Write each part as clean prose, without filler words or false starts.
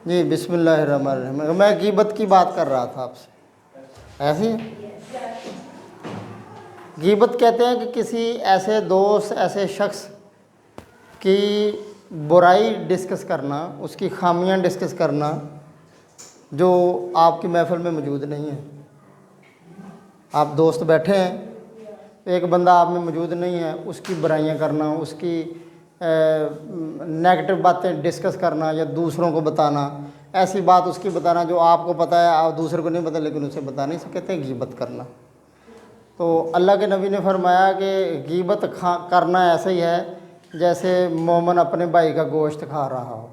جی بسم اللہ الرحمن الرحیم. میں غیبت کی بات کر رہا تھا آپ سے. ایسی غیبت کہتے ہیں کہ کسی ایسے دوست ایسے شخص کی برائی ڈسکس کرنا، اس کی خامیاں ڈسکس کرنا جو آپ کی محفل میں موجود نہیں ہے. آپ دوست بیٹھے ہیں، ایک بندہ آپ میں موجود نہیں ہے، اس کی برائیاں کرنا، اس کی نیگیٹو باتیں ڈسکس کرنا یا دوسروں کو بتانا، ایسی بات اس کی بتانا جو آپ کو پتہ ہے آپ دوسرے کو نہیں پتہ لیکن اسے بتا نہیں سکتے ہیں غیبت کرنا. تو اللہ کے نبی نے فرمایا کہ غیبت کرنا ایسا ہی ہے جیسے مومن اپنے بھائی کا گوشت کھا رہا ہو.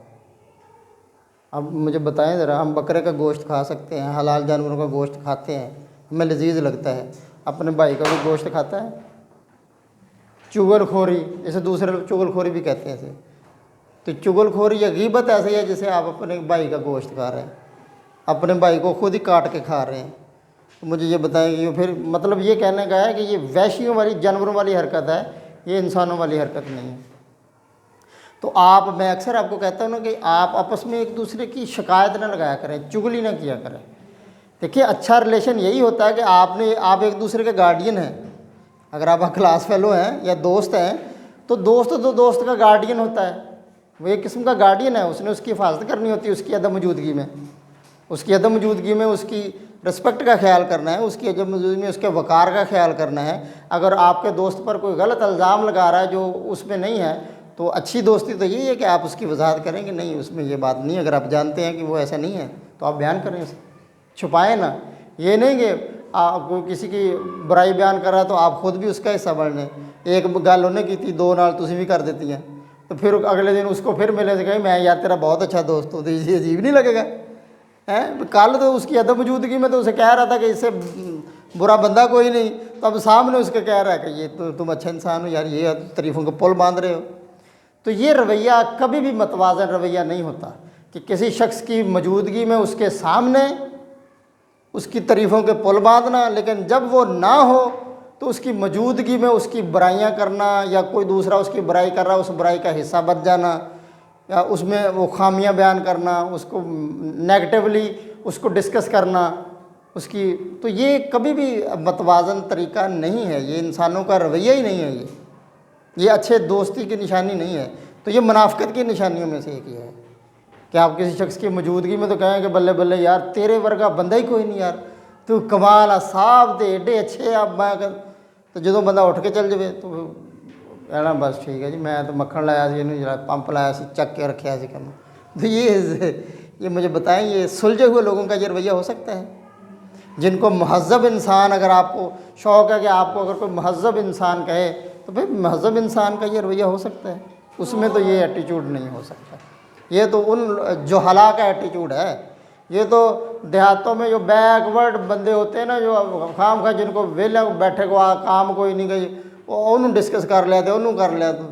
اب مجھے بتائیں ذرا، ہم بکرے کا گوشت کھا سکتے ہیں، حلال جانوروں کا گوشت کھاتے ہیں، ہمیں لذیذ لگتا ہے، اپنے بھائی کا کوئی گوشت کھاتا ہے؟ چغل خوری، جیسے دوسرے لوگ چغل خوری بھی کہتے ہیں اسے. تو چغل خوری یا غیبت ایسے ہی ہے جیسے آپ اپنے بھائی کا گوشت کھا رہے ہیں، اپنے بھائی کو خود ہی کاٹ کے کھا رہے ہیں. تو مجھے یہ بتائیں کہ پھر مطلب یہ کہنے کا ہے کہ یہ وحشیوں والی جانوروں والی حرکت ہے، یہ انسانوں والی حرکت نہیں ہے. تو میں اکثر آپ کو کہتا ہوں نا کہ آپ آپس میں ایک دوسرے کی شکایت نہ لگایا کریں، چغلی نہ کیا کریں. دیکھیے اچھا ریلیشن یہی ہوتا ہے کہ آپ ایک دوسرے کے گارڈین ہیں. اگر آپ کلاس فیلو ہیں یا دوست ہیں تو دوست کا گارڈین ہوتا ہے، وہ ایک قسم کا گارڈین ہے. اس نے اس کی حفاظت کرنی ہوتی ہے اس کی عدم موجودگی میں، اس کی رسپیکٹ کا خیال کرنا ہے، اس کی عدم موجودگی میں اس کے وقار کا خیال کرنا ہے. اگر آپ کے دوست پر کوئی غلط الزام لگا رہا ہے جو اس میں نہیں ہے تو اچھی دوستی تو یہی ہے کہ آپ اس کی وضاحت کریں کہ نہیں اس میں یہ بات نہیں. اگر آپ جانتے ہیں کہ وہ ایسا نہیں ہے تو آپ بیان کریں، اسے چھپائیں نا. یہ نہیں کہ آپ کو کسی کی برائی بیان کر رہا ہے تو آپ خود بھی اس کا حصہ بڑھ لیں. ایک گل انہیں کی تھی، دو نال تسی بھی کر دیتی ہیں، تو پھر اگلے دن اس کو پھر ملے سے کہیں میں یار تیرا بہت اچھا دوست ہوں، تو یہ عجیب نہیں لگے گا؟ کل تو اس کی عدم موجودگی میں تو اسے کہہ رہا تھا کہ اس سے برا بندہ کوئی نہیں، تو اب سامنے اس کے کہہ رہا ہے کہ یہ تو تم اچھا انسان ہو یار، یہ تعریفوں کو پل باندھ رہے ہو. تو یہ رویہ کبھی بھی متوازن رویہ نہیں ہوتا کہ کسی شخص کی موجودگی میں اس کے سامنے اس کی تعریفوں کے پل باندھنا، لیکن جب وہ نہ ہو تو اس کی موجودگی میں اس کی برائیاں کرنا، یا کوئی دوسرا اس کی برائی کر رہا اس برائی کا حصہ بچ جانا، یا اس میں وہ خامیاں بیان کرنا، اس کو نیگیٹیولی اس کو ڈسکس کرنا اس کی. تو یہ کبھی بھی متوازن طریقہ نہیں ہے، یہ انسانوں کا رویہ ہی نہیں ہے، یہ اچھے دوستی کی نشانی نہیں ہے. تو یہ منافقت کی نشانیوں میں سے ایک ہی ہے کہ آپ کسی شخص کی موجودگی میں تو کہیں کہ بلے بلے یار تیرے ورگا بندہ ہی کوئی نہیں یار، تو کمال آ صاحب دے ایڈے اچھے آپ میں تو جدوں بندہ اٹھ کے چل جائے تو کہنا بس ٹھیک ہے جی میں تو مکھن لایا سی، پمپ لایا سی، چک کے رکھا سی کم. تو یہ مجھے بتائیں یہ سلجھے ہوئے لوگوں کا یہ رویہ ہو سکتا ہے؟ جن کو مہذب انسان، اگر آپ کو شوق ہے کہ آپ کو اگر کوئی مہذب انسان کہے تو پھر مہذب انسان کا یہ رویہ ہو سکتا ہے؟ اس میں تو یہ ایٹیچیوڈ نہیں ہو سکتا. یہ تو ان جہلا کا ایٹیچیوڈ ہے. یہ تو دیہاتوں میں جو بیک ورڈ بندے ہوتے ہیں نا، جو خام خواہ جن کو ویلے بیٹھے کو کام کوئی نہیں گئی وہ انہوں ڈسکس کر لیتے، انہوں کر لیتے،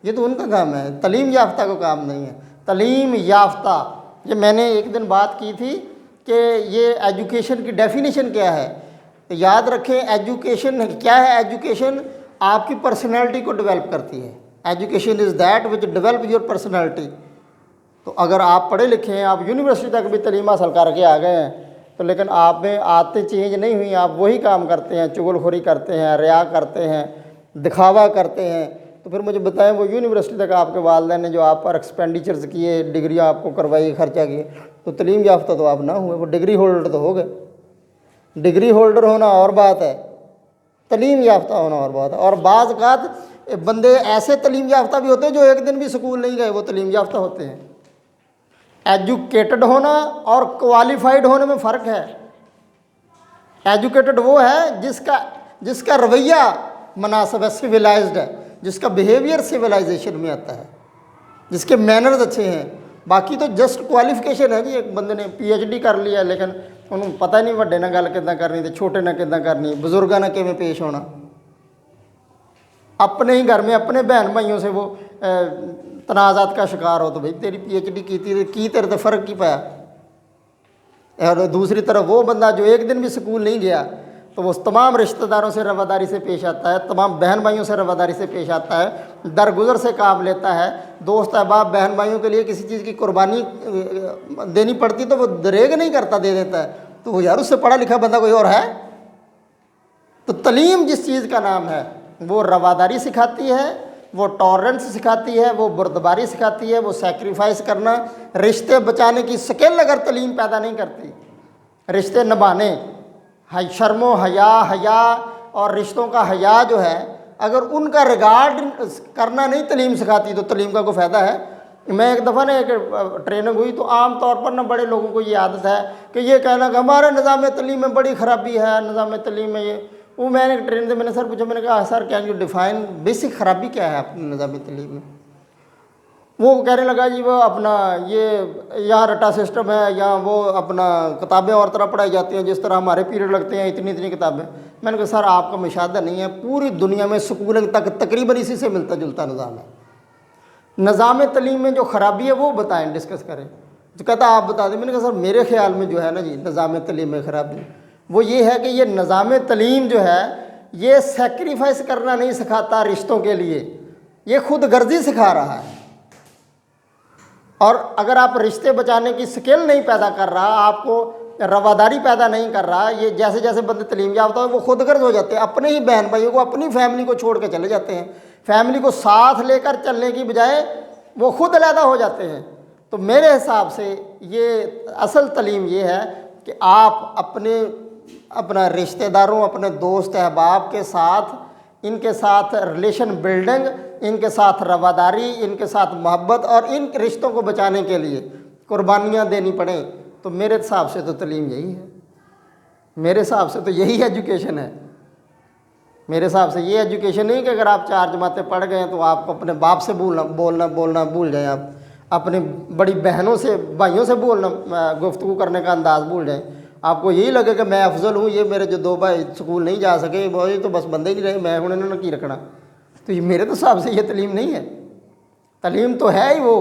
یہ تو ان کا کام ہے. تعلیم یافتہ کو کام نہیں ہے. تعلیم یافتہ، یہ میں نے ایک دن بات کی تھی کہ یہ ایجوکیشن کی ڈیفینیشن کیا ہے. تو یاد رکھیں ایجوکیشن کیا ہے؟ ایجوکیشن آپ کی پرسنالٹی کو ڈیولپ کرتی ہے. Education is that which develop your personality. تو اگر آپ پڑھے لکھے ہیں، آپ یونیورسٹی تک بھی تعلیم حاصل کر کے آ گئے ہیں تو لیکن آپ میں عادتیں چینج نہیں ہوئی، آپ وہی کام کرتے ہیں، چغل خوری کرتے ہیں، ریا کرتے ہیں، دکھاوا کرتے ہیں، تو پھر مجھے بتائیں وہ یونیورسٹی تک آپ کے والدین نے جو آپ پر ایکسپینڈیچرز کیے، ڈگریاں آپ کو کروائی، خرچہ کیے، تو تعلیم یافتہ تو آپ نہ ہوئے، وہ ڈگری ہولڈر تو ہو گئے. ڈگری ہولڈر ہونا اور بات ہے، تعلیم یافتہ ہونا اور بات ہے. اور بعض اوقات بندے ایسے تعلیم یافتہ بھی ہوتے ہیں جو ایک دن بھی اسکول نہیں گئے، وہ تعلیم یافتہ ہوتے ہیں. ایجوکیٹڈ ہونا اور کوالیفائڈ ہونے میں فرق ہے. ایجوکیٹڈ وہ ہے جس کا رویہ مناسب ہے، سویلائزڈ ہے، جس کا بیہیویئر سویلائزیشن میں آتا ہے، جس کے مینرز اچھے ہیں. باقی تو جسٹ کوالیفیکیشن ہے جی. ایک بندے نے پی ایچ ڈی کر لیا لیکن انہوں پتہ نہیں وڈے نہ گل کداں کرنی تے چھوٹے نہ کداں کرنی، بزرگاں نہ کیویں پیش ہونا. اپنے ہی گھر میں اپنے بہن بھائیوں سے وہ تنازعات کا شکار ہو تو بھائی تیری پی ایچ ڈی کی تیرے تو فرق کی پایا. اور دوسری طرف وہ بندہ جو ایک دن بھی سکول نہیں گیا تو وہ تمام رشتہ داروں سے رواداری سے پیش آتا ہے، تمام بہن بھائیوں سے رواداری سے پیش آتا ہے، درگزر سے کام لیتا ہے، دوست احباب بہن بھائیوں کے لیے کسی چیز کی قربانی دینی پڑتی تو وہ دریغ نہیں کرتا، دے دیتا ہے، تو وہ یار اس سے پڑھا لکھا بندہ کوئی اور ہے؟ تو تعلیم جس چیز کا نام ہے وہ رواداری سکھاتی ہے، وہ ٹالرنس سکھاتی ہے، وہ بردباری سکھاتی ہے، وہ سیکریفائس کرنا، رشتے بچانے کی سکل اگر تعلیم پیدا نہیں کرتی، رشتے نبھانے، شرم و حیا اور رشتوں کا حیا جو ہے، اگر ان کا ریگارڈ کرنا نہیں تعلیم سکھاتی تو تعلیم کا کوئی فائدہ ہے؟ میں ایک دفعہ ایک ٹریننگ ہوئی تو عام طور پر بڑے لوگوں کو یہ عادت ہے کہ یہ کہنا کہ ہمارے نظام تعلیم میں بڑی خرابی ہے، نظام تعلیم میں یہ وہ۔ میں نے ٹریننگ سے میں نے سر پوچھا، میں نے کہا سر کین یو ڈیفائن بیسک خرابی کیا ہے اپنے نظام تعلیم میں؟ وہ کہنے لگا جی وہ اپنا یہ یہاں رٹا سسٹم ہے، یہاں وہ اپنا کتابیں اور طرح پڑھائی جاتی ہیں جس طرح ہمارے پیریڈ لگتے ہیں، اتنی کتابیں۔ میں نے کہا سر آپ کا مشاہدہ نہیں ہے، پوری دنیا میں سکولنگ تک تقریباً اسی سے ملتا جلتا نظام ہے۔ نظام تعلیم میں جو خرابی ہے وہ بتائیں، ڈسکس کریں۔ تو کہتا آپ بتا دیں۔ میں نے کہا سر میرے خیال میں جو ہے نا جی نظام تعلیم میں خرابی وہ یہ ہے کہ یہ نظام تعلیم جو ہے یہ سیکریفائس کرنا نہیں سکھاتا رشتوں کے لیے، یہ خود غرضی سکھا رہا ہے۔ اور اگر آپ رشتے بچانے کی سکل نہیں پیدا کر رہا، آپ کو رواداری پیدا نہیں کر رہا، یہ جیسے جیسے بندے تعلیم یافتہ ہو وہ خود غرض ہو جاتے ہیں، اپنے ہی بہن بھائیوں کو اپنی فیملی کو چھوڑ کے چلے جاتے ہیں، فیملی کو ساتھ لے کر چلنے کی بجائے وہ خود علیحدہ ہو جاتے ہیں۔ تو میرے حساب سے یہ اصل تعلیم یہ ہے کہ آپ اپنا رشتہ داروں، اپنے دوست احباب کے ساتھ، ان کے ساتھ ریلیشن بلڈنگ، ان کے ساتھ رواداری، ان کے ساتھ محبت اور ان رشتوں کو بچانے کے لیے قربانیاں دینی پڑیں، تو میرے حساب سے تو تعلیم یہی ہے، میرے حساب سے تو یہی ایجوکیشن ہے۔ میرے حساب سے یہ ایجوکیشن نہیں کہ اگر آپ 4 جماعتیں پڑھ گئے ہیں تو آپ کو اپنے باپ سے بولنا بھول جائیں، آپ اپنی بڑی بہنوں سے بھائیوں سے گفتگو کرنے کا انداز بھول جائیں، آپ کو یہی لگے کہ میں افضل ہوں، یہ میرے جو 2 بھائی سکول نہیں جا سکے وہی تو بس بندے ہی نہیں رہے، میں انہوں نے کی رکھنا۔ تو یہ میرے تو حساب سے یہ تعلیم نہیں ہے۔ تعلیم تو ہے ہی وہ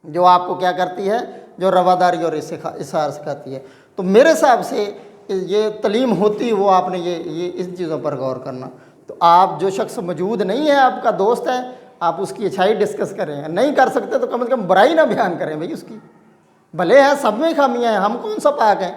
جو آپ کو کیا کرتی ہے، جو رواداری اور اظہار سکھاتی ہے۔ تو میرے حساب سے یہ تعلیم ہوتی وہ آپ نے یہ ان چیزوں پر غور کرنا۔ تو آپ جو شخص موجود نہیں ہے، آپ کا دوست ہے، آپ اس کی اچھائی ڈسکس کریں، نہیں کر سکتے تو کم از کم برائی نہ بیان کریں بھائی اس کی، بھلے ہے سب میں خامیاں ہیں، ہم کون سا پاک ہیں؟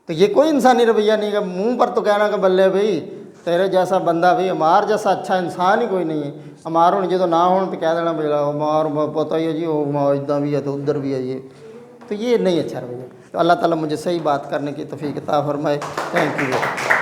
تو یہ کوئی انسانی رویہ نہیں کہ منہ پر تو کہنا کہ بلے بھائی تیرے جیسا بندہ بھائی ہمار جیسا اچھا انسان ہی کوئی نہیں ہے، ہماروں نے جو نہ ہوں تو کہہ دینا بھائی ہمار پتہ ہی ہے جی وہ ادھر بھی ہے تو ادھر بھی ہے، یہ تو یہ نہیں اچھا رویہ۔ تو اللہ تعالیٰ مجھے صحیح بات کرنے کی توفیق عطا فرمائے۔ Thank you.